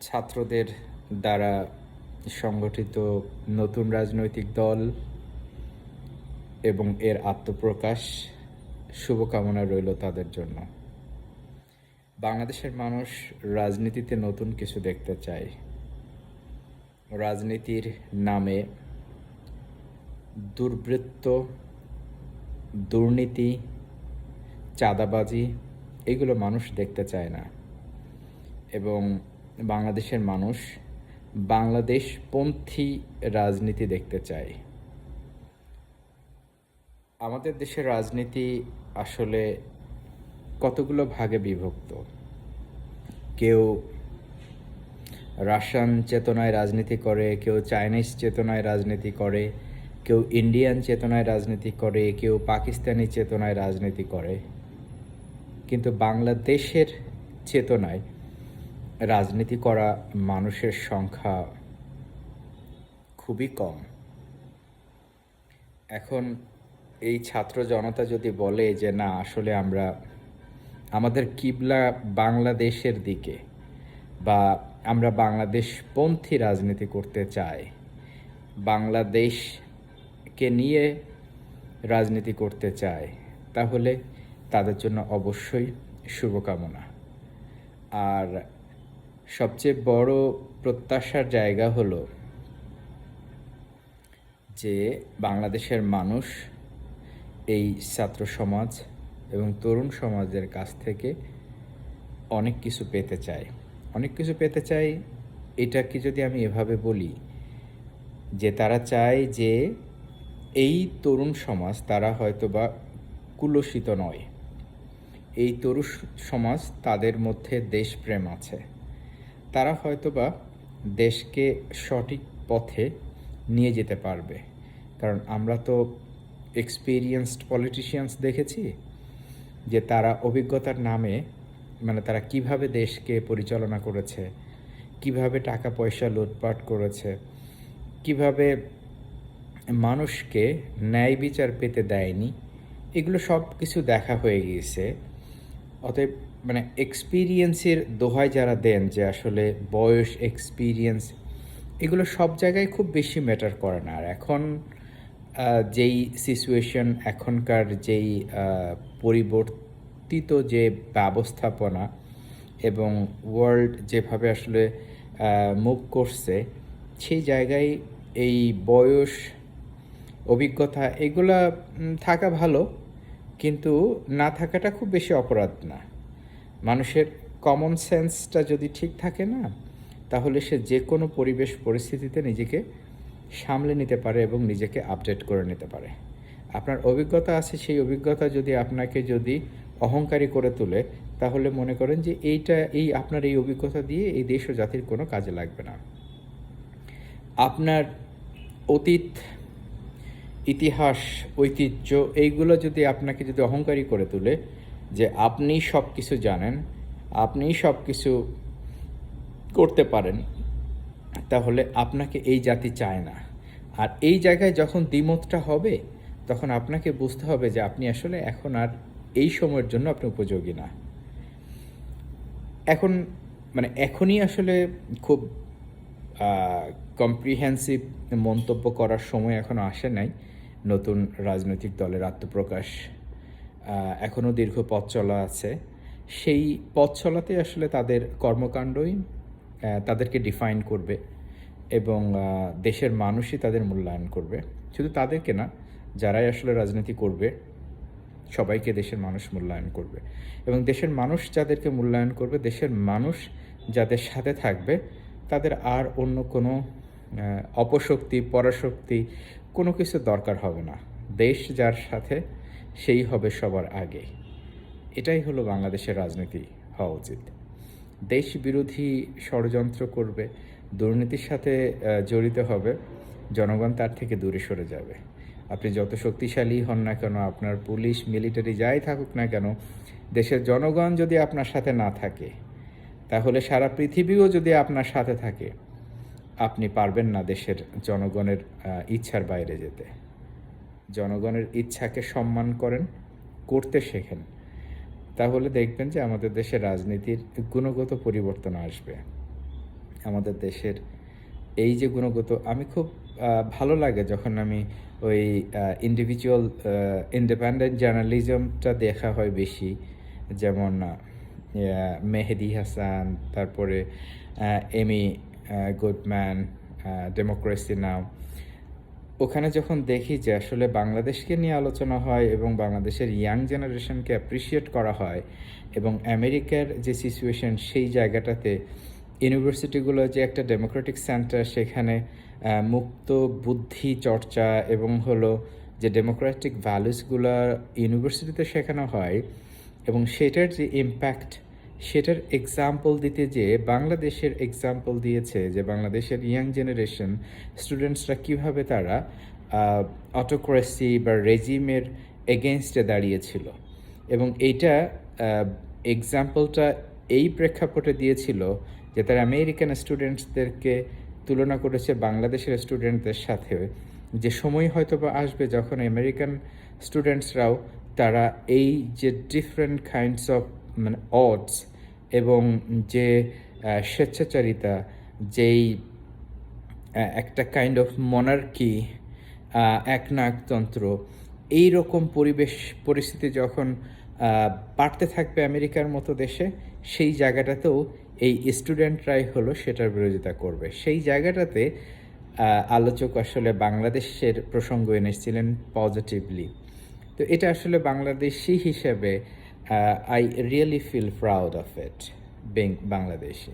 ছাত্রদের দ্বারা সংগঠিত নতুন রাজনৈতিক দল এবং এর আত্মপ্রকাশ, শুভকামনা রইল তাদের জন্য। বাংলাদেশের মানুষ রাজনীতিতে নতুন কিছু দেখতে চায়। রাজনীতির নামে দুর্বৃত্ত, দুর্নীতি, চাঁদাবাজি এগুলো মানুষ দেখতে চায় না, এবং বাংলাদেশের মানুষ বাংলাদেশপন্থী রাজনীতি দেখতে চায়। আমাদের দেশের রাজনীতি আসলে কতগুলো ভাগে বিভক্ত। কেউ রাশিয়ান চেতনায় রাজনীতি করে, কেউ চাইনিজ চেতনায় রাজনীতি করে, কেউ ইন্ডিয়ান চেতনায় রাজনীতি করে, কেউ পাকিস্তানি চেতনায় রাজনীতি করে। কিন্তু বাংলাদেশের চেতনায় রাজনীতি করা মানুষের সংখ্যা খুবই কম। এখন এই ছাত্র জনতা যদি বলে যে না, আসলে আমাদের কিবলা বাংলাদেশের দিকে, বা আমরা বাংলাদেশপন্থী রাজনীতি করতে চাই, বাংলাদেশকে নিয়ে রাজনীতি করতে চাই, তাহলে তাদের জন্য অবশ্যই শুভকামনা। আর সবচেয়ে বড় প্রত্যাশার জায়গা হলো যে বাংলাদেশের মানুষ এই ছাত্র সমাজ এবং তরুণ সমাজের কাছ থেকে অনেক কিছু পেতে চায়। অনেক কিছু পেতে চাই, এটাকে যদি আমি এভাবে বলি যে তারা চায় যে এই তরুণ সমাজ, তারা হয়তোবা কুলসিত নয়, এই তরুণ সমাজ তাদের মধ্যে দেশপ্রেম আছে, তারা হয়তোবা দেশকে সঠিক পথে নিয়ে যেতে পারবে। কারণ আমরা তো এক্সপিরিয়েন্সড পলিটিশিয়ানস দেখেছি যে তারা অভিজ্ঞতার নামে, মানে তারা কিভাবে দেশকে পরিচালনা করেছে, কিভাবে টাকা পয়সা লুটপাট করেছে, কিভাবে মানুষকে ন্যায় বিচার পেতে দেয়নি, এগুলো সব কিছু দেখা হয়ে গিয়েছে। অতএব মানে এক্সপিরিয়েন্সের দোহাই যারা দেন যে আসলে বয়স, এক্সপিরিয়েন্স এগুলো সব জায়গায় খুব বেশি ম্যাটার করে না। আর এখন যেই সিচুয়েশন, এখনকার যেই পরিবর্তিত যে ব্যবস্থাপনা এবং ওয়ার্ল্ড যেভাবে আসলে মুভ করছে, সেই জায়গায় এই বয়স, অভিজ্ঞতা এগুলা থাকা ভালো, কিন্তু না থাকাটা খুব বেশি অপরাধ না। মানুষের কমন সেন্সটা যদি ঠিক থাকে না, তাহলে সে যে কোনো পরিবেশ পরিস্থিতিতে নিজেকে সামলে নিতে পারে এবং নিজেকে আপডেট করে নিতে পারে। আপনার অভিজ্ঞতা আছে, সেই অভিজ্ঞতা যদি আপনাকে অহংকারী করে তোলে, তাহলে মনে করেন যে আপনার এই অভিজ্ঞতা দিয়ে এই দেশ ও জাতির কোনো কাজে লাগবে না। আপনার অতীত, ইতিহাস, ঐতিহ্য এইগুলো যদি আপনাকে অহংকারী করে তোলে যে আপনি সব কিছু জানেন, আপনি সব কিছু করতে পারেন, তাহলে আপনাকে এই জাতি চায় না। আর এই জায়গায় যখন দ্বিমতটা হবে, তখন আপনাকে বুঝতে হবে যে আপনি আসলে এখন আর এই সময়ের জন্য আপনি উপযোগী না। এখনই আসলে খুব কম্প্রিহেন্সিভ মন্তব্য করার সময় এখনও আসে নাই। নতুন রাজনৈতিক দলের আত্মপ্রকাশ এখনও দীর্ঘ পথ চলা আছে। সেই পথ চলাতে আসলে তাদের কর্মকাণ্ডই তাদেরকে ডিফাইন করবে, এবং দেশের মানুষই তাদের মূল্যায়ন করবে। শুধু তাদেরকে না, যারাই আসলে রাজনীতি করবে সবাইকে দেশের মানুষ মূল্যায়ন করবে, এবং দেশের মানুষ যাদেরকে মূল্যায়ন করবে, দেশের মানুষ যাদের সাথে থাকবে, তাদের আর অন্য কোনো অপশক্তি, পরাশক্তি কোনো কিছু দরকার হবে না। দেশ যার সাথে, সেই হবে সবার আগে। এটাই হলো বাংলাদেশের রাজনীতি হওয়া উচিত। দেশ বিরোধী ষড়যন্ত্র করবে, দুর্নীতির সাথে জড়িত হবে, জনগণ তার থেকে দূরে সরে যাবে। আপনি যত শক্তিশালী হন না কেন, আপনার পুলিশ, মিলিটারি যাই থাকুক না কেন, দেশের জনগণ যদি আপনার সাথে না থাকে, তাহলে সারা পৃথিবীও যদি আপনার সাথে থাকে, আপনি পারবেন না দেশের জনগণের ইচ্ছার বাইরে যেতে। জনগণের ইচ্ছাকে সম্মান করতে শেখেন, তাহলে দেখবেন যে আমাদের দেশের রাজনীতির গুণগত পরিবর্তন আসবে। আমাদের দেশের এই যে গুণগত আমি খুব ভালো লাগে যখন আমি ওই ইন্ডিভিজুয়াল ইন্ডিপেন্ডেন্ট জার্নালিজমটা দেখা হয় বেশি। যেমন মেহেদী হাসান, তারপরে এমি গুডম্যান, ডেমোক্রেসি নাও। ওখানে যখন দেখি যে আসলে বাংলাদেশকে নিয়ে আলোচনা হয় এবং বাংলাদেশের ইয়াং জেনারেশনকে অ্যাপ্রিসিয়েট করা হয় এবং আমেরিকার যে সিচুয়েশন সেই জায়গাটাতে ইউনিভার্সিটিগুলো যে একটা ডেমোক্রেটিক সেন্টার, সেখানে মুক্ত বুদ্ধি চর্চা এবং হলো যে ডেমোক্রেটিক ভ্যালুসগুলো ইউনিভার্সিটিতে শেখানো হয় এবং সেটার যে ইম্প্যাক্ট, সেটার এক্সাম্পল দিতে যেয়ে বাংলাদেশের এক্সাম্পল দিয়েছে যে বাংলাদেশের ইয়াং জেনারেশন স্টুডেন্টসরা কীভাবে তারা অটোক্রেসি বা রেজিমের এগেনস্টে দাঁড়িয়েছিল। এবং এইটা এক্সাম্পলটা এই প্রেক্ষাপটে দিয়েছিল যে তারা আমেরিকান স্টুডেন্টসদেরকে তুলনা করেছে বাংলাদেশের স্টুডেন্টদের সাথে, যে সময় হয়তো বা আসবে যখন আমেরিকান স্টুডেন্টসরাও তারা এই যে ডিফারেন্ট কাইন্ডস অফ মানে অডস এবং যে স্বেচ্ছাচারিতা, যেই একটা কাইন্ড অফ মনার্কি, একনায়কতন্ত্র, এই রকম পরিস্থিতি যখন বাড়তে থাকবে আমেরিকার মতো দেশে, সেই জায়গাটাতেও এই স্টুডেন্টরাই হলো সেটার বিরোধিতা করবে। সেই জায়গাটাতে আলোচক আসলে বাংলাদেশের প্রসঙ্গ এনেছিলেন পজিটিভলি। তো এটা আসলে বাংলাদেশি হিসেবে I really feel proud of it, being Bangladeshi.